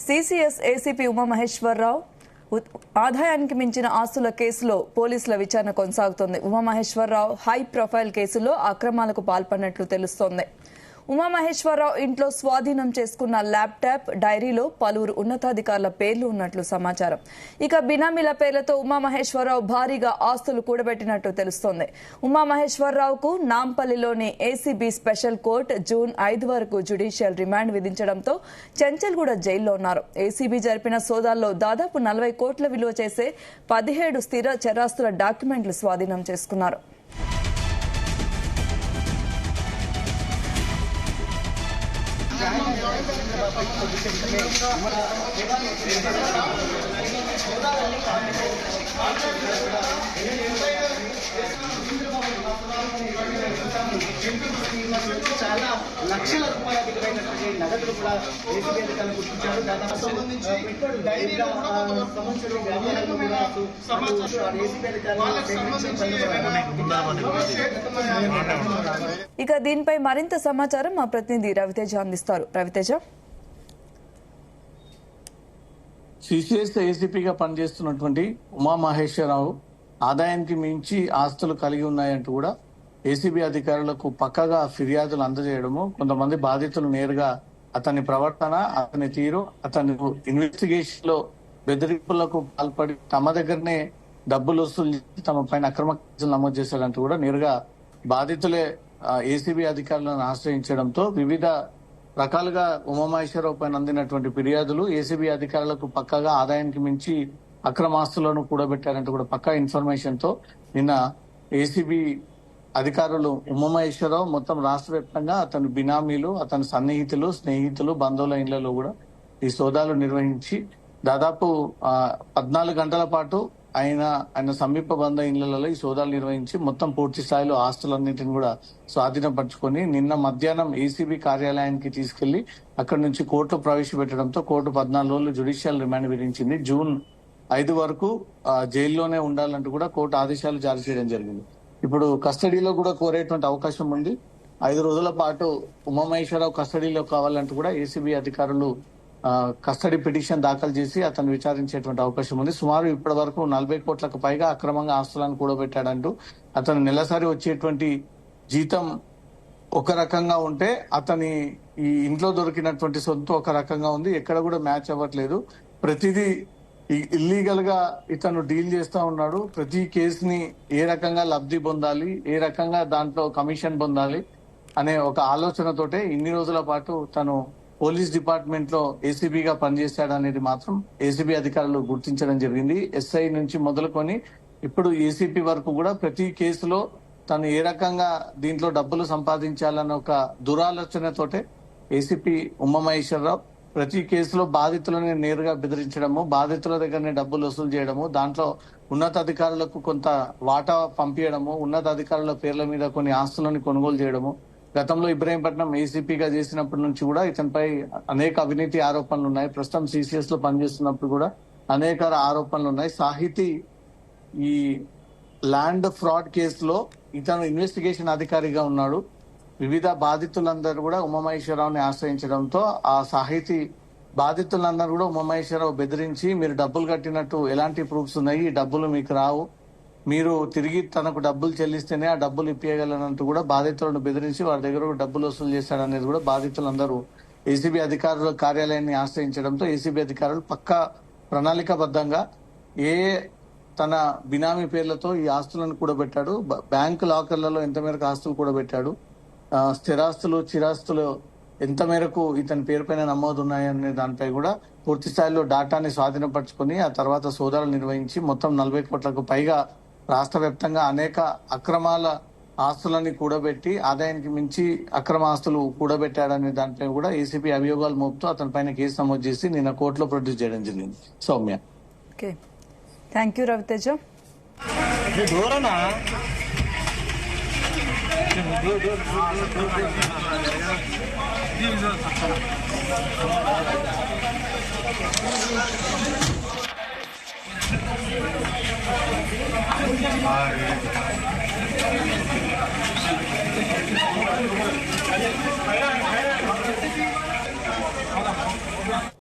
CCS ACP Umamaheswararao ఆదాయానికి మించిన ఆస్తుల కేసులో పోలీసుల విచారణ కొనసాగుతోంది. ఉమామహేశ్వరరావు హై ప్రొఫైల్ కేసులో అక్రమాలకు పాల్పడినట్లు తెలుస్తోంది. ఉమామహేశ్వరరావు ఇంట్లో స్వాధీనం చేసుకున్న ల్యాప్టాప్, డైరీలో పలువురు ఉన్నతాధికారుల పేర్లు ఉన్నట్లు సమాచారం. ఇక బినామీల పేర్లతో ఉమామహేశ్వరరావు భారీగా ఆస్తులు కూడబెట్టినట్టు తెలుస్తోంది. ఉమామహేశ్వరరావుకు నాంపల్లిలోని ఏసీబీ స్పెషల్ కోర్టు జూన్ 5 వరకు జ్యుడిషియల్ రిమాండ్ విధించడంతో చెంచల్గూడ జైల్లో ఉన్నారు. ఏసీబీ జరిపిన సోదాల్లో దాదాపు 40 కోట్ల విలువ చేసే 17 స్థిర చరాస్తుల డాక్యుమెంట్లు స్వాధీనం చేసుకున్నారు. చాలా లక్షల రూపాయల విలువైనటువంటి నగదులు కూడా ఏసీబీ అధికారులు గుర్తించారు. దానికి సంబంధించి ఇక దీనిపై మరింత సమాచారం మా ప్రతినిధి రవితేజ అందిస్తారు. రవితేజ, సిసిఎస్ ఏసీపీగా పనిచేస్తున్నటువంటి ఉమామహేశ్వరరావు ఆదాయానికి మించి ఆస్తులు కలిగి ఉన్నాయంటూ కూడా ఏసీబీ అధికారులకు పక్కగా ఫిర్యాదులు అందజేయడము, కొంతమంది బాధితులు నేరుగా అతని ప్రవర్తన, అతని తీరు, అతని ఇన్వెస్టిగేషన్ లో బెదిరింపులకు పాల్పడి తమ దగ్గరనే డబ్బులు వసూలు చేసి తమ పైన అక్రమ కేసులు నమోదు చేశాడంటూ కూడా నేరుగా బాధితులే ఏసీబీ అధికారులను ఆశ్రయించడంతో వివిధ రకాలుగా ఉమామహేశ్వరరావు పైన అందినటువంటి ఫిర్యాదులు ఏసీబీ అధికారులకు పక్కగా ఆదాయానికి మించి అక్రమాస్తులను కూడబెట్టారంటూ కూడా పక్కా ఇన్ఫర్మేషన్ తో నిన్న ఏసీబీ అధికారులు ఉమామహేశ్వరరావు మొత్తం రాష్ట్ర వ్యాప్తంగా అతని బినామీలు, అతని సన్నిహితులు, స్నేహితులు, బంధువుల ఇళ్లలో కూడా ఈ సోదాలు నిర్వహించి దాదాపు 14 గంటల పాటు ఆయన సమీప బంధ ఇళ్లలో ఈ సోదాలు నిర్వహించి మొత్తం పూర్తి స్థాయిలో ఆస్తులన్నింటిని కూడా స్వాధీనపరుచుకొని నిన్న మధ్యాహ్నం ఏసీబీ కార్యాలయానికి తీసుకెళ్లి అక్కడి నుంచి కోర్టు ప్రవేశపెట్టడంతో కోర్టు 14 రోజులు జ్యుడిషియల్ రిమాండ్ విధించింది. జూన్ 5 వరకు జైల్లోనే ఉండాలంటూ కూడా కోర్టు ఆదేశాలు జారీ చేయడం జరిగింది. ఇప్పుడు కస్టడీలో కూడా కోరేటువంటి అవకాశం ఉంది. 5 రోజుల పాటు ఉమామహేశ్వరరావు కస్టడీలో కావాలంటూ కూడా ఏసీబీ అధికారులు కస్టడీ పిటిషన్ దాఖలు చేసి అతను విచారించేటువంటి అవకాశం ఉంది. సుమారు ఇప్పటి వరకు 40 కోట్లకు పైగా అక్రమంగా ఆస్తులను కూడబెట్టాడంటూ అతను నెలసరి వచ్చేటువంటి జీతం ఒక రకంగా ఉంటే అతని ఈ ఇంట్లో దొరికినటువంటి సొంత ఒక రకంగా ఉంది. ఎక్కడ కూడా మ్యాచ్ అవ్వట్లేదు. ప్రతిదీ ఇల్లీగల్ గా ఇతను డీల్ చేస్తా ఉన్నాడు. ప్రతి కేసుని ఏ రకంగా లబ్ధి పొందాలి, ఏ రకంగా దాంట్లో కమిషన్ పొందాలి అనే ఒక ఆలోచనతోటే ఇన్ని రోజుల పాటు తను పోలీస్ డిపార్ట్మెంట్ లో ఏసీబీగా పనిచేశాడనేది మాత్రం ఏసీబీ అధికారులు గుర్తించడం జరిగింది. ఎస్ఐ నుంచి మొదలుకొని ఇప్పుడు ఏసీపీ వరకు కూడా ప్రతి కేసులో తను ఏ రకంగా దీంట్లో డబ్బులు సంపాదించాలన్న ఒక దురాలోచనతోటే ఏసీపీ ఉమామహేశ్వరరావు ప్రతి కేసులో బాధితులని నేరుగా బెదిరించడము, బాధితుల దగ్గరనే డబ్బులు వసూలు చేయడము, దాంట్లో ఉన్నతాధికారులకు కొంత వాటా పంపించడము, ఉన్నతాధికారుల పేర్ల మీద కొన్ని ఆస్తులను కొనుగోలు చేయడము. గతంలో ఇబ్రహీంపట్నం ఏసీపీగా చేసినప్పటి నుంచి కూడా ఇతనిపై అనేక అవినీతి ఆరోపణలు ఉన్నాయి. ప్రస్తుతం సిసిఎస్ లో పనిచేస్తున్నప్పుడు కూడా అనేక ఆరోపణలు ఉన్నాయి. సాహితీ ఈ ల్యాండ్ ఫ్రాడ్ కేసులో ఇతను ఇన్వెస్టిగేషన్ అధికారిగా ఉన్నాడు. వివిధ బాధితులందరూ కూడా ఉమామహేశ్వరరావుని ఆశ్రయించడంతో ఆ సాహితీ బాధితులందరూ కూడా ఉమామహేశ్వరరావు బెదిరించి మీరు డబ్బులు కట్టినట్టు ఎలాంటి ప్రూఫ్స్ ఉన్నాయి, ఈ డబ్బులు మీకు రావు, మీరు తిరిగి తనకు డబ్బులు చెల్లిస్తేనే ఆ డబ్బులు ఇప్పించగలనంటూ కూడా బాధితులను బెదిరించి వారి దగ్గర డబ్బులు వసూలు చేశాడనేది కూడా బాధితులందరూ ఏసీబీ అధికారుల కార్యాలయాన్ని ఆశ్రయించడంతో ఏసీబీ అధికారులు పక్కా ప్రణాళికాబద్ధంగా తన బినామీ పేర్లతో ఈ ఆస్తులను కూడబెట్టాడు, బ్యాంకు లాకర్లలో ఎంత మేరకు ఆస్తులు కూడబెట్టాడు, స్థిరాస్తులు, చిరాస్తులు ఎంత మేరకు ఇతని పేరు పైన నమోదున్నాయనే దానిపై కూడా పూర్తి స్థాయిలో డాటాని స్వాధీనపరచుకుని ఆ తర్వాత సోదాలు నిర్వహించి మొత్తం 40 కోట్లకు పైగా రాష్ట్ర వ్యాప్తంగా అనేక అక్రమాల ఆస్తులని కూడబెట్టి ఆదాయానికి మించి అక్రమ ఆస్తులు కూడబెట్టాడనే దానిపై కూడా ఏసీపీ అభియోగాలు మోపుతూ అతని పైన కేసు నమోదు చేసి నిన్న కోర్టులో ప్రొడ్యూస్ చేయడం జరిగింది. Soumya, thank you Ravi Teja. Do